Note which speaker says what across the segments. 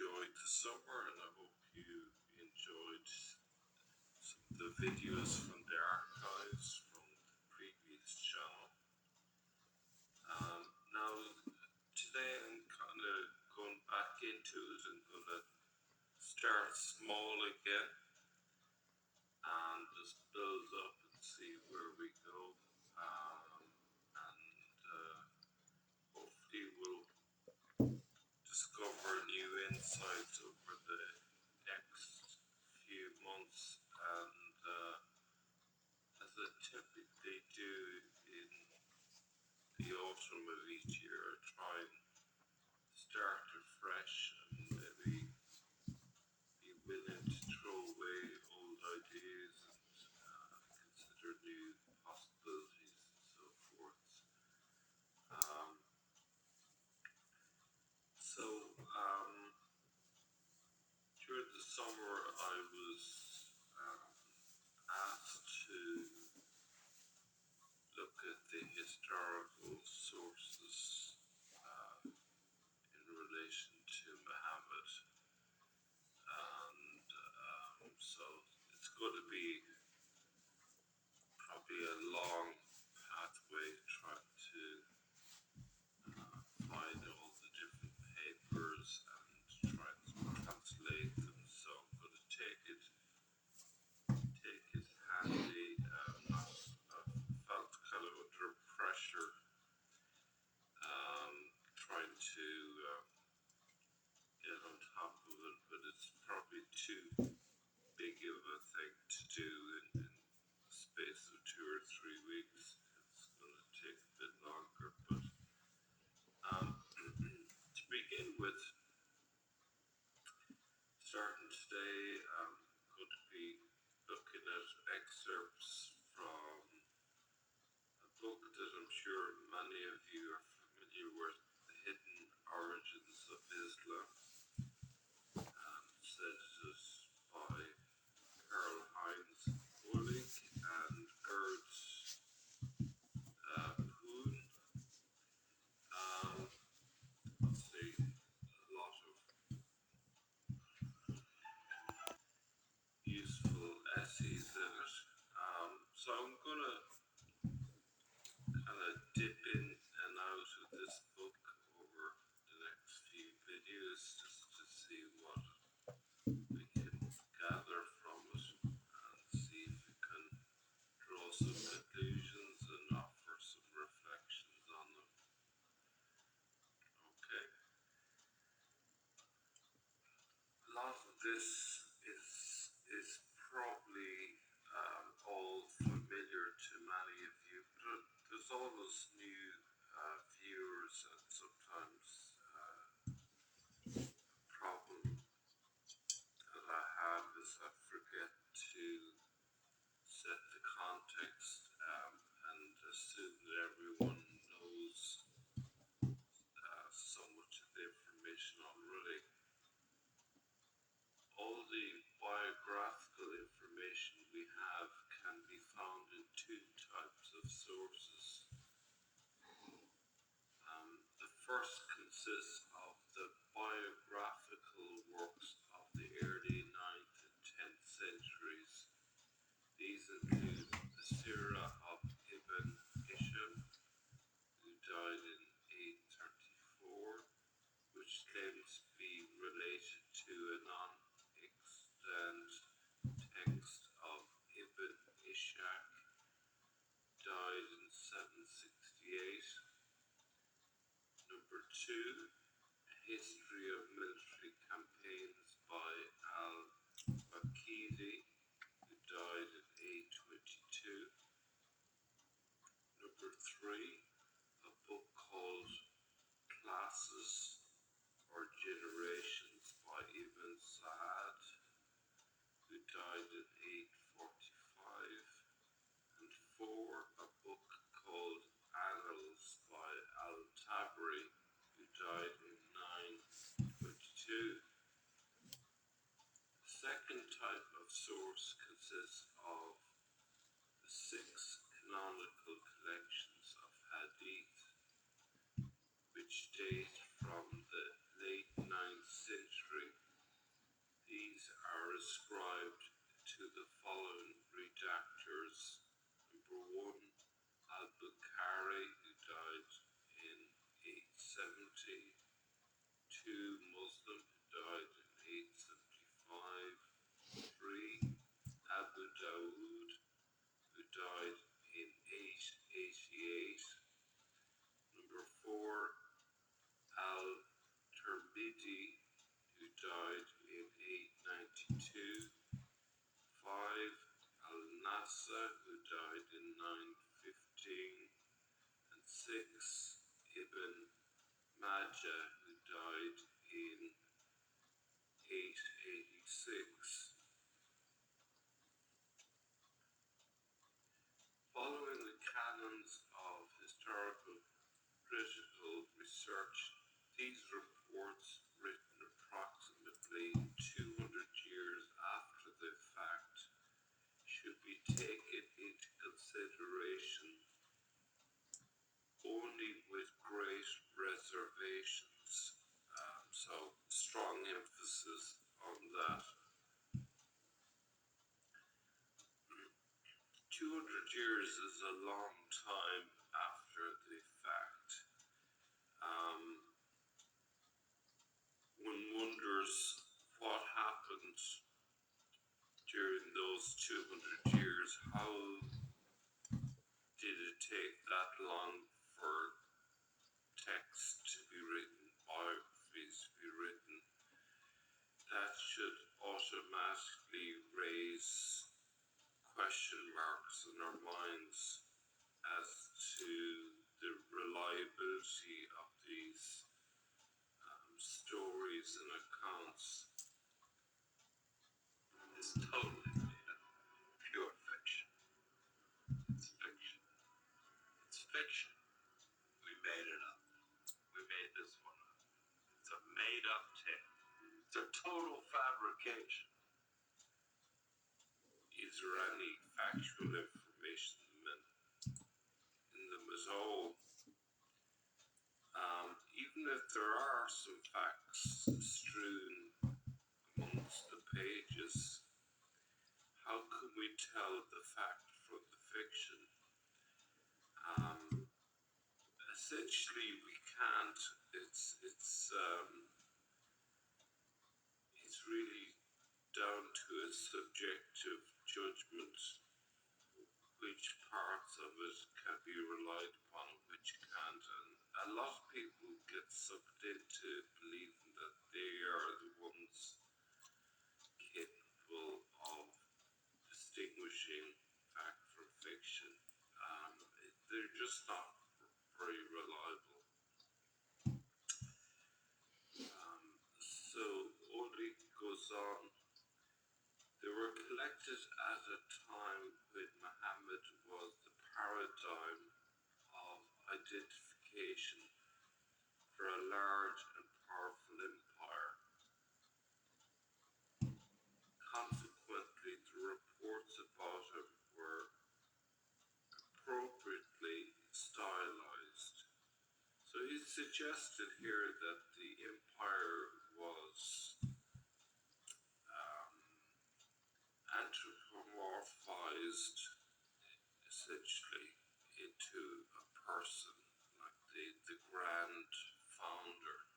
Speaker 1: enjoyed the summer, and I hope you enjoyed some of the videos from the archives from the previous channel. Now, today I'm kind of going back into it and going to start small again and just build up and see where we go. Hopefully we'll discover new insights over the next few months, and as I typically do in the autumn of each year, try and start afresh and maybe be willing to throw away old ideas and consider new possibilities and so forth. During the summer, I was asked to look at the historical sources in relation to Muhammed, and so it's going to be probably a long pathway trying to find all the different papers and try and translate them. So I'm going to take it handy. I've felt kind of under pressure trying to get on top of it, but it's probably too big of a thing to do in the space of 2 or 3 weeks. It's going to take a bit longer, but to begin with, starting today, I'm going to be looking at excerpts from a book that I'm sure many of you are familiar with, The Hidden Origins of Islam. Said it is by Karl Heinz Ulrich and Gerd Poon. Let's see, a lot of useful essays in it. So I'm going to kind of dip in and out of this book over the next few videos just to see what we can gather from it and see if we can draw some conclusions and offer some reflections on them. Okay. A lot of this is probably all familiar to many of you, but there's always new viewers, and sometimes the problem that I have is I forget to set the context and assume that everyone knows so much of the information already. All the biographical information we have can be found in 2 types of sources. The first consists of the biographical works of the early 9th and 10th centuries. These include the Sirah of Ibn Hisham, who died in 834, which claims to be related to a non-extant text of Ibn Ishaq, died in 768. Number 2, A History of Military Campaigns by al-Waqidi, who died in 822. Number 3, a book called Classes or Generations by Ibn Sa'ad, who died in 845. And 4, a book called Annals by al-Tabari, who died in 922. The second type of source consists of the 6 canonical collections of hadith, which date from the late 9th century ascribed to the following redactors. Number 1, al-Bukhari, who died in 870. 2, Muslim, who died in 875. 3, Abu Dawood, who died in 888. Number 4, al-Tirmidhi, who died in 892. 5, al-Nasa, who died in 915. And 6, Ibn Majah, who died in 886. Following the canons of historical critical research, these reports, written approximately 200 years after the fact, should be taken into consideration only with great reservations. So, strong emphasis on that. 200 years is a long time after the fact. One wonders what happened during those 200 years. How did it take that long for text to be written, biographies to be written? That should automatically raise question marks in our minds as to the reliability of these stories and accounts. It's totally made up. Pure fiction. It's fiction. It's fiction. We made it up. We made this one up. It's a made up tale. It's a total fabrication. Is there any factual information in them at all? Even if there are some facts strewn amongst the pages, how can we tell the fact from the fiction? Essentially, we can't. It's really down to a subjective judgment which parts of it can be relied upon, which can't. And a lot of people get sucked into believing that they are the ones capable of distinguishing fact from fiction. They're just not very reliable. So Ulrich goes on. They were collected at a time when Muhammad was the paradigm of identification for a large and powerful empire. Consequently, the reports about him were appropriately stylized. So he suggested here that the empire was anthropomorphized essentially into a person, like the grand founder,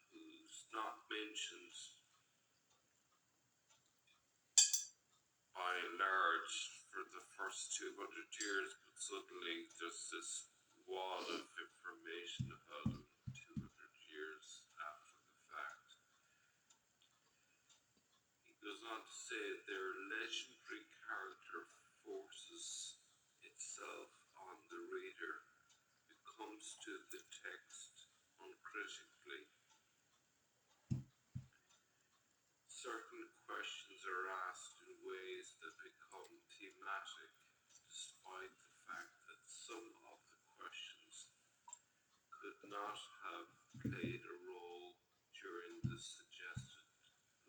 Speaker 1: who's not mentioned by and large for the first 200 years, but suddenly there's this wall of information about him 200 years after the fact. He goes on to say their legendary character forces itself on the reader who comes to the text uncritically. Certain questions are asked in ways that become thematic, despite the fact that some of the questions could not have played a role during the suggested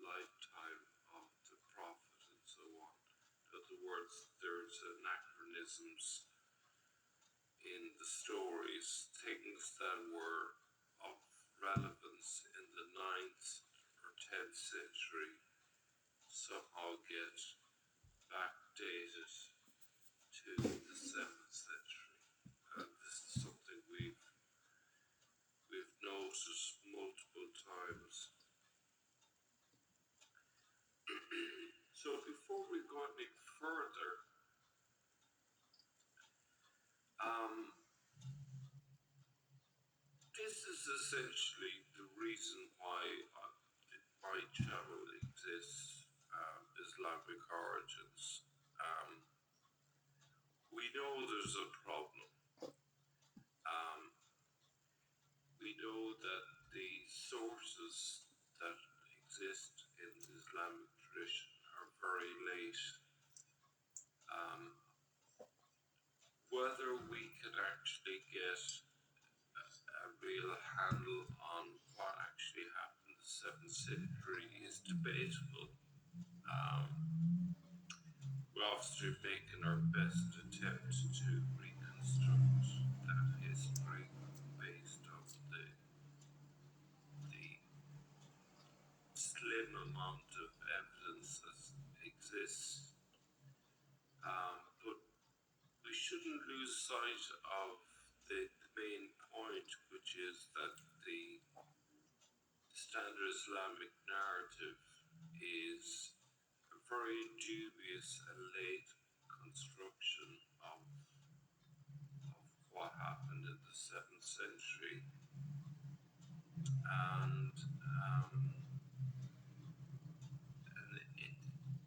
Speaker 1: lifetime of the prophet and so on. In other words, there's anachronisms in the stories, things that were of relevance in the 9th or 10th century somehow get backdated to the 7th century. This is something we've noticed multiple times. So before we go any further, this is essentially the reason why my channel exists, Islamic Origins. We know there's a problem. We know that the sources that exist in the Islamic tradition are very late. Whether we can actually get a real handle on what actually happened in the 7th century is debatable. We're obviously making our best attempt to reconstruct that history based on the slim amount of evidence that exists. But we shouldn't lose sight of the main point, which is that the standard Islamic narrative is a very dubious and late construction of what happened in the 7th century. And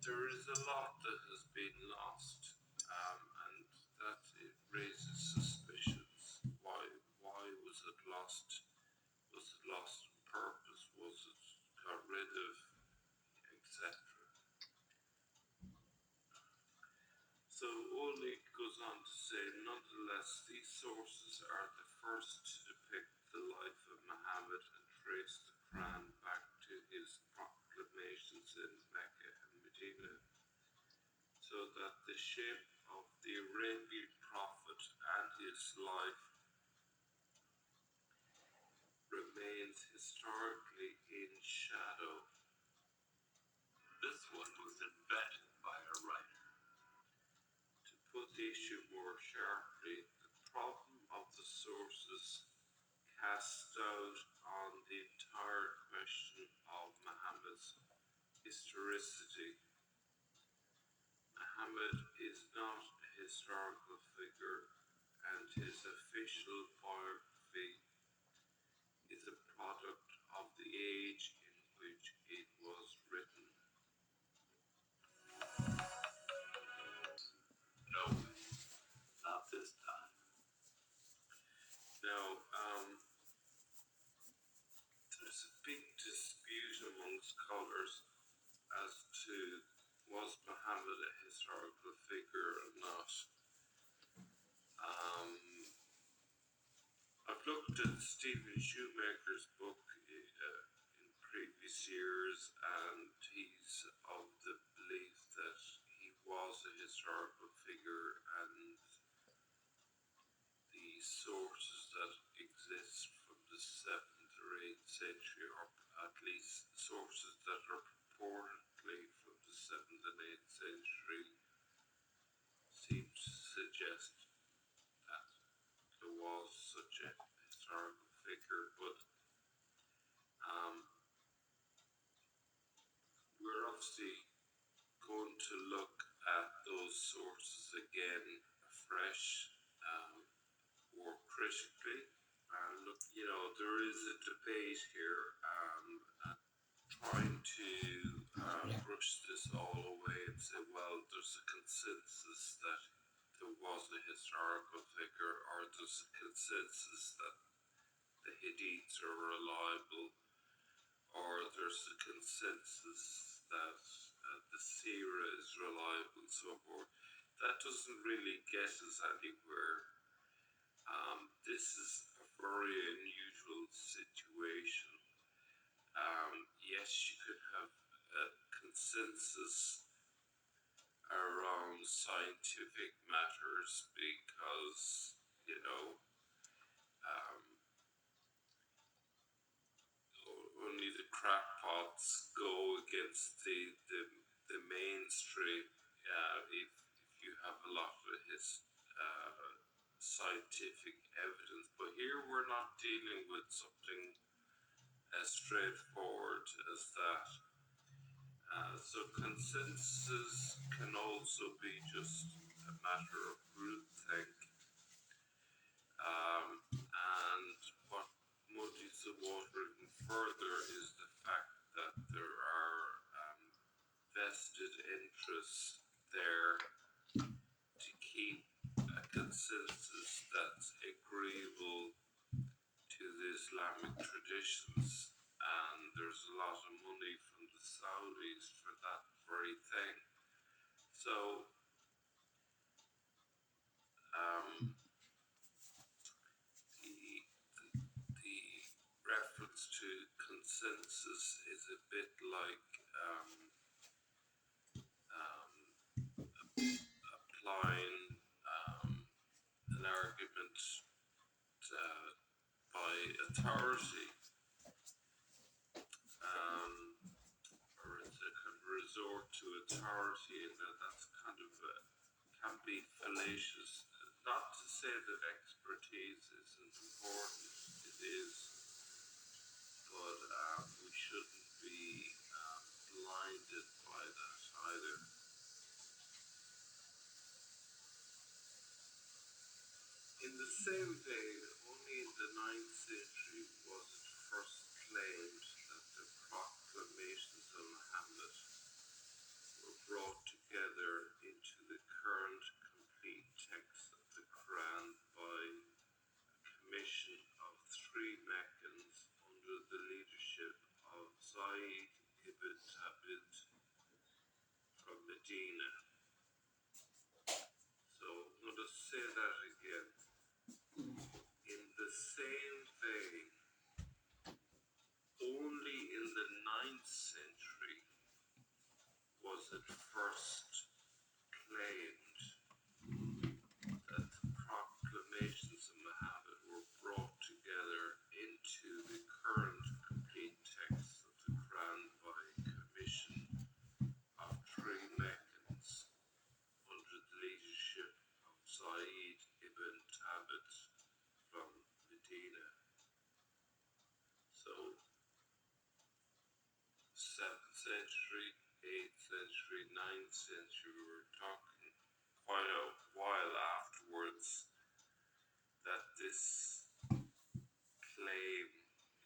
Speaker 1: there is a lot that has been lost, and that it raises suspicions. Why was it lost? Was it lost on purpose? Was it got rid of, etc.? So Oleg goes on to say, nonetheless, these sources are the first to depict the life of Muhammad and trace the Quran back to his proclamations in Mecca and Medina, so that the shape of the Arabian prophet and his life remains historically in shadow. This one was invented by a writer. To put the issue more sharply, the problem of the sources casts doubt on the entire question of Muhammad's historicity. Muhammad is not a historical figure, and his official biography is a product of the age in which it was written. No, not this time. Now, there's a big dispute among scholars as to was Muhammad a historical figure or not. I've looked at Stephen Shoemaker's book in previous years, and he's of the belief that he was a historical figure, and the sources that exist from the 7th or 8th century, or at least sources that are purportedly from the 7th and 8th century, seem to suggest that there was such a historical figure, but we're obviously going to look at those sources again afresh, more critically. Look, there is a debate here, trying to brush this all away and say, well, there's a consensus that there was a historical figure, or there's a consensus that the Hadiths are reliable, or there's a consensus that the Sira is reliable, and so forth. That doesn't really get us anywhere. This is a very unusual situation. Yes, you could have a consensus around scientific matters because, only the crackpots is the mainstream. If you have a lot of his scientific evidence, but here we're not dealing with something as straightforward as that. So consensus can also be just a matter of groupthink. And what muddies the water even further is the fact that there are vested interests there to keep a consensus that's agreeable to the Islamic traditions, and there's a lot of money from the Saudis for that very thing. So, the reference to consensus is a bit like applying an argument by authority, or it's a kind of resort to authority, and that's kind of can be fallacious. Not to say that expertise isn't important, it is, but we shouldn't be blinded by that either. In the same vein, only in the 9th century was it first claimed that the proclamations of Muhammad were brought together into the current complete text of the Quran by a commission of 3 Meccans under the leadership of Zayd ibn Thabit from Medina. So I'm going to say that again. In the same vein, only in the 9th century was it first claimed that the proclamations of Muhammad were brought together into the current complete text of the Quran by commission of 3 Meccans under the leadership of Zayd ibn Thabit from Medina. So 7th century, 8th century, 9th century, we were talking quite a while afterwards that this claim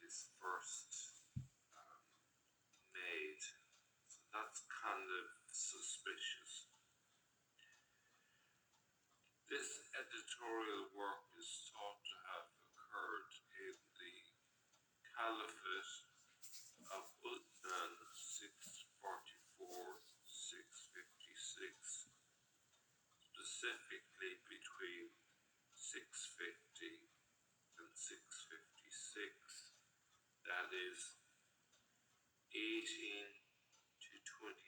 Speaker 1: is first made. So that's kind of suspicious. This editorial work is thought to have occurred in the Caliphate of Uthman 644-656, specifically between 650 and 656, that is 18 to 24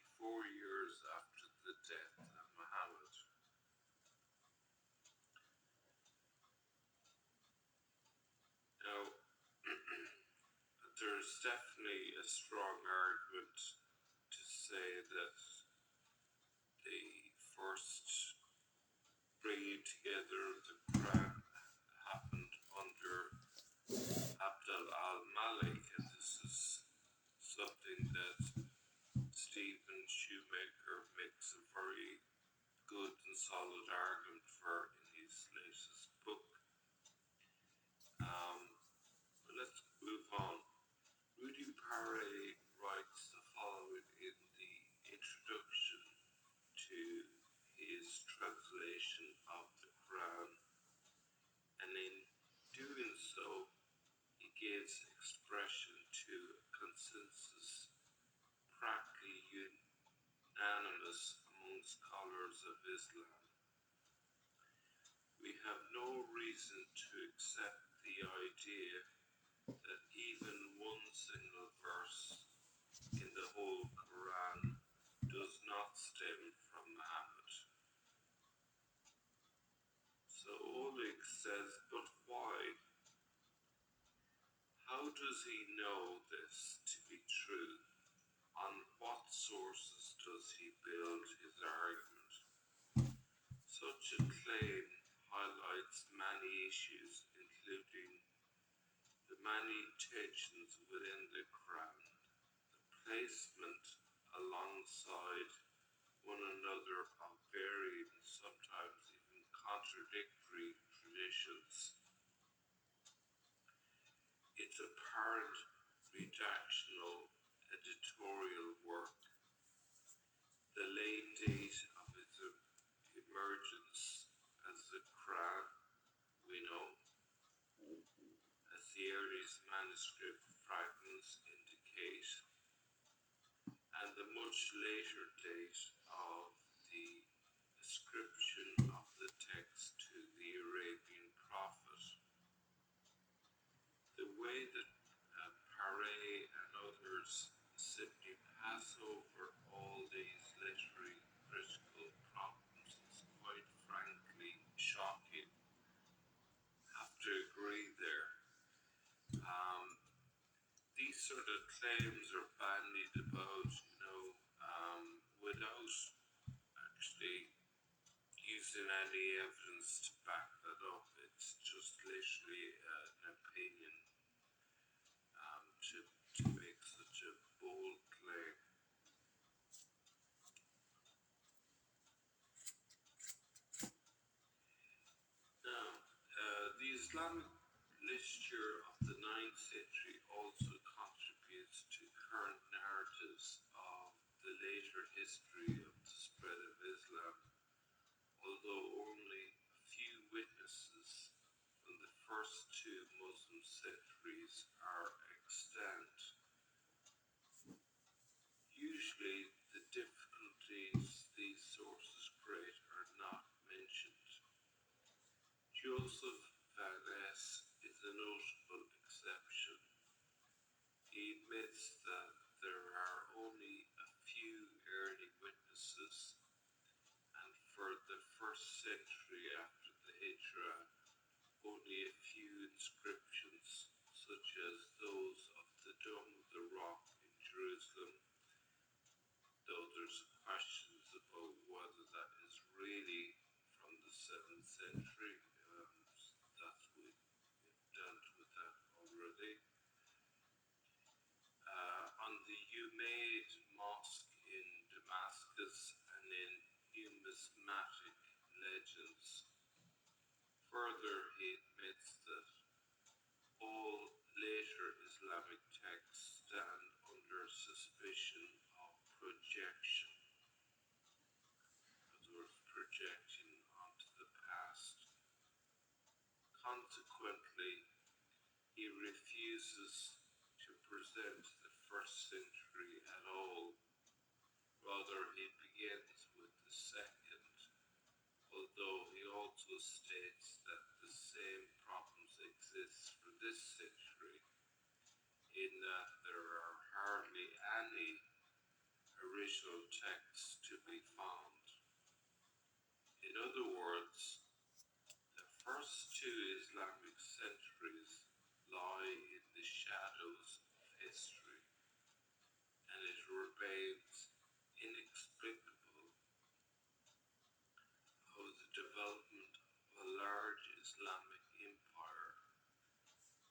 Speaker 1: years after the death of Muhammad. Now, there's definitely a strong argument to say that the first bringing together of the Quran happened under Abdul al-Malik, and this is something that Stephen Shoemaker makes a very good and solid argument for in his latest book. But let's move on. Rudy Paré writes the following in the introduction to his translation of the Quran, and in doing so, he gives expression to a consensus practically unanimous among scholars of Islam. We have no reason to accept the idea that even one single verse in the whole Quran does not stem from Muhammad. So Oleg says, but why? How does he know this to be true? On what sources does he build his argument? Such a claim highlights many issues, including the many tensions within the Quran, the placement alongside one another of varying, sometimes even contradictory traditions, its apparent redactional editorial work, the late date of its emergence as the Quran we know, as the earliest manuscript fragments indicate, and the much later date of the ascription of the text to the Arabian prophet. The way that Paré and others simply pass over all these literary critical problems is quite frankly shocking. Have to agree there. These sort of claims are bandied about, without actually using any evidence to back that up. It's just literally an opinion to make such a bold claim. Now, the Islamic literature of the 9th century also contributes to current narratives of the later history of the spread of Islam, although only a few witnesses from the first two Muslim centuries are extant. Usually, the difficulties these sources create are not mentioned. Joseph Van Es is a notable exception. He admits that there are only a few early witnesses, and for the first century after the Hijrah, only a few inscriptions, such as those of the Dome of the Rock in Jerusalem, though there's questions about whether that is really from the 7th century. We've dealt with that already. On the Umayyad Mosque in Damascus and in numismatic legends. Further, he admits that all later Islamic texts stand under suspicion of projection, as well as projecting onto the past. Consequently, he refuses to present the first century at all. Rather, he begins with the second, although he also states that the same problems exist for this century, in that there are hardly any original texts to be found. In other words, the first two Islamic centuries lie in the shadows of history, and it remains inexplicable how the development of a large Islamic empire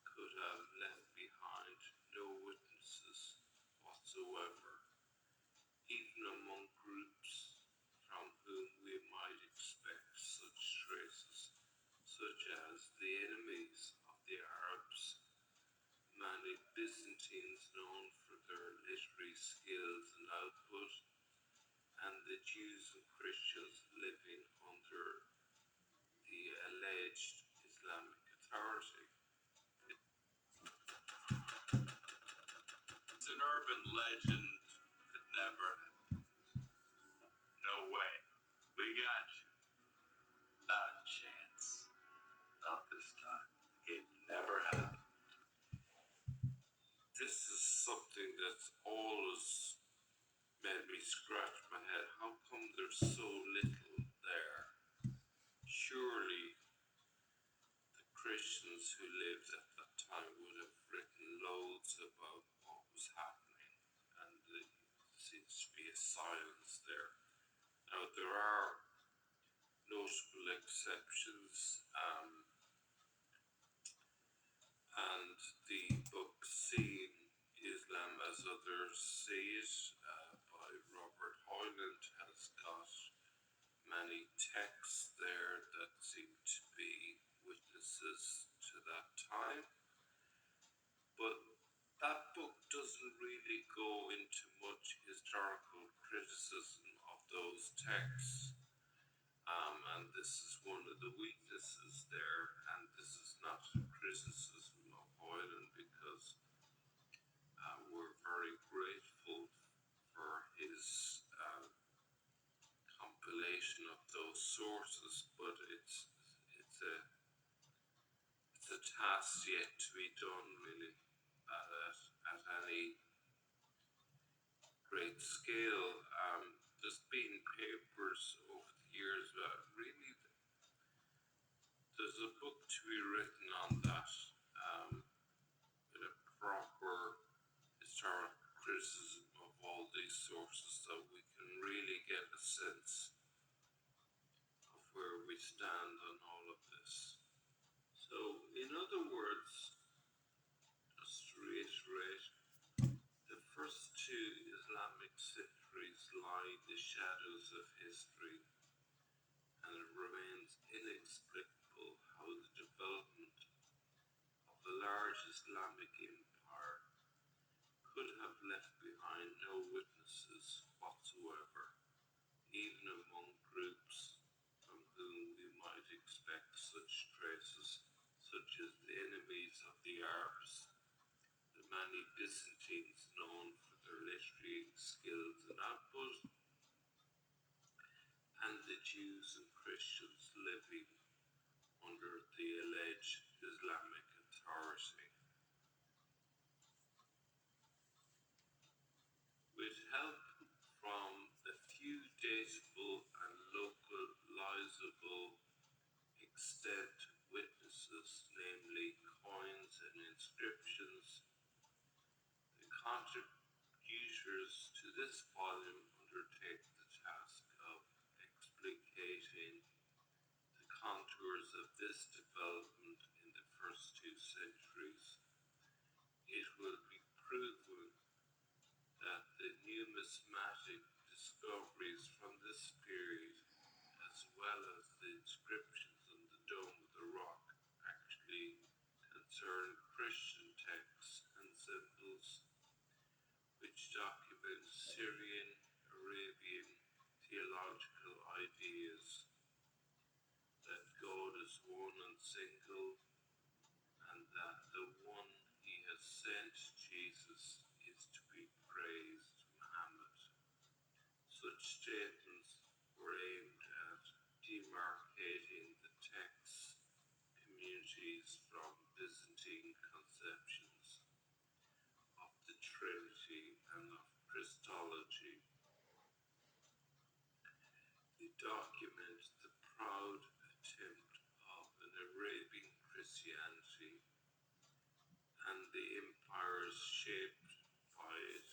Speaker 1: could have left behind no witnesses whatsoever, even among groups from whom we might expect such traces, such as the enemies of the Arabs, many Byzantines known for their literary skills and output, and the Jews and Christians living under the alleged Islamic authority. It's an urban legend that never, no way, we got you. Not a chance. Not this time. It never happened. This is something that's always made me scratch my head. How come there's so little there? Surely the Christians who lived at that time would have written loads about what was happening, and the seems to be a silence there. Now, there are notable exceptions, and the book Seeing Islam as Others See It by Robert Hoyland has got many texts there that seem to be witnesses to that time. But that book doesn't really go into much historical criticism of those texts. And this is one of the weaknesses there, and this is not a criticism of Hoyland because we're very grateful for his compilation of those sources, but it's a it's a task yet to be done, really, at any great scale. There's been papers over the years, but really, there's a book to be written on that, with a proper historical criticism of all these sources, so we can really get a sense of where we stand on all of this. So, in other words, just to reiterate, the first two Islamic centuries lie in the shadows of history, and it remains inexplicable how the development of a large Islamic empire could have left behind no witnesses whatsoever, even among groups from whom we might expect such traces, such as the enemies of the Arabs, the many Byzantines known for their literary skills and output, and the Jews and Christians living under the alleged Islamic authority. With help from a few datable and localizable extant witnesses, namely coins and inscriptions, the contributors to this volume undertake the task of explicating the contours of this development in the first two centuries. It will be proven that the numismatic discoveries from this period, as well as the inscriptions on the dome of the rock, actually concern Christian texts and symbols which document Syrian, Arabian theological ideas that God is one and single, and that the one he has sent, Jesus, is to be praised, Muhammed. Such statements were aimed at demarcating the text's communities from Byzantine conceptions of the Trinity and of Christology. They document the proud attempt of an Arabian Christianity and the empires shaped by it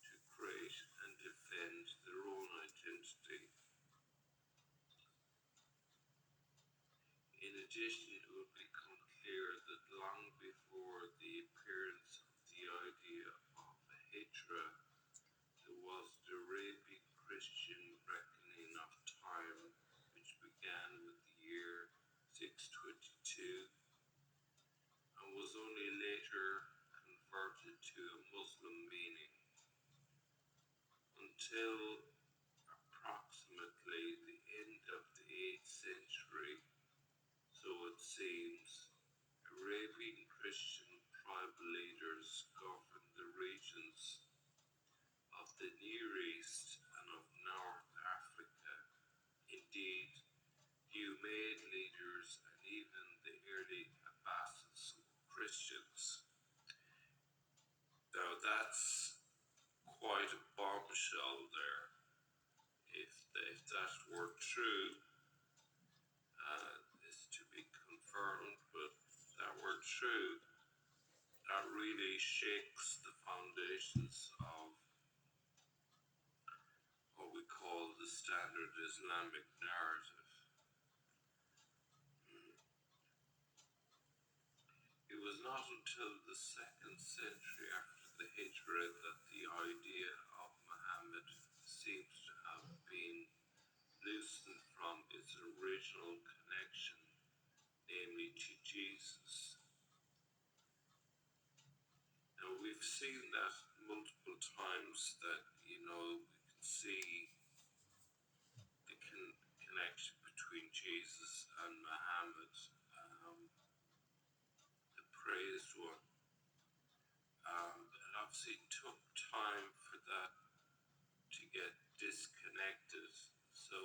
Speaker 1: to create and defend their own identity. In addition, it will become clear that long before the appearance of the idea of a hijra, there was the Arabic Christian reckoning of time, which began with the year 622 and was only later converted to a Muslim meaning. Until approximately the end of the 8th century, so it seems, Arabian Christian tribal leaders governed the regions of the Near East and of North Africa. Indeed, the Umayyad leaders and even the early Abbasids were Christians. Now that's quite a bombshell there. If that were true, is to be confirmed, but if that were true, that really shakes the foundations of the standard Islamic narrative. It was not until the 2nd century after the Hijrah that the idea of Muhammad seems to have been loosened from its original connection, namely to Jesus. Now we've seen that multiple times that, we can see the connection between Jesus and Muhammad, the praised one. It obviously took time for that to get disconnected. So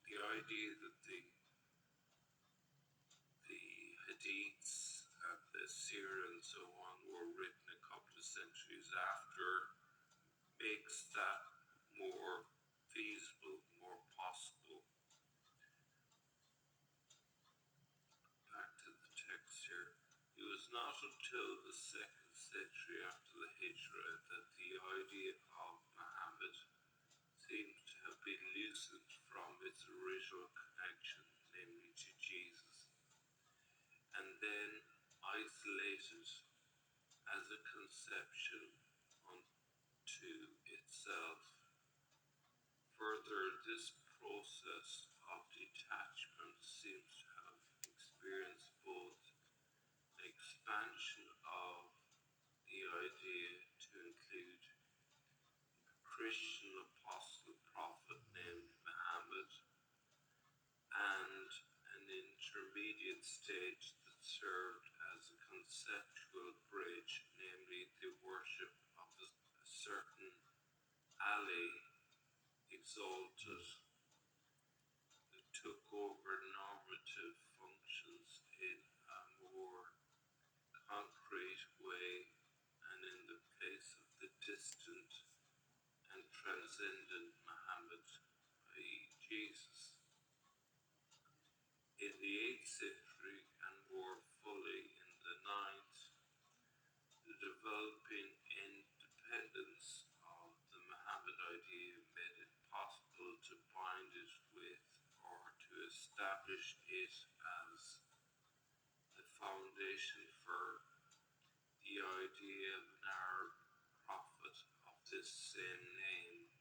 Speaker 1: the idea that the hadiths and the seerah and so on were written a couple of centuries after makes that more feasible, more possible. Back to the text here. It was not until the 2nd century after the Hijrah that the idea of Muhammad seems to have been loosened from its original connection, namely to Jesus, and then isolated as a conception unto itself. Further, this process of detachment seems to have experienced both an expansion of the idea to include a Christian apostle prophet named Muhammad and an intermediate stage that served as a conceptual bridge, namely the worship of a certain Ali exalted that took over normative functions in a more concrete way and in the place of the distant and transcendent Muhammad, i.e. Jesus. In the 8th century and more fully in the 9th, the developing independence of the Muhammad idea made it possible to bind it with or to establish it as the foundation for the idea of an Arab prophet of this same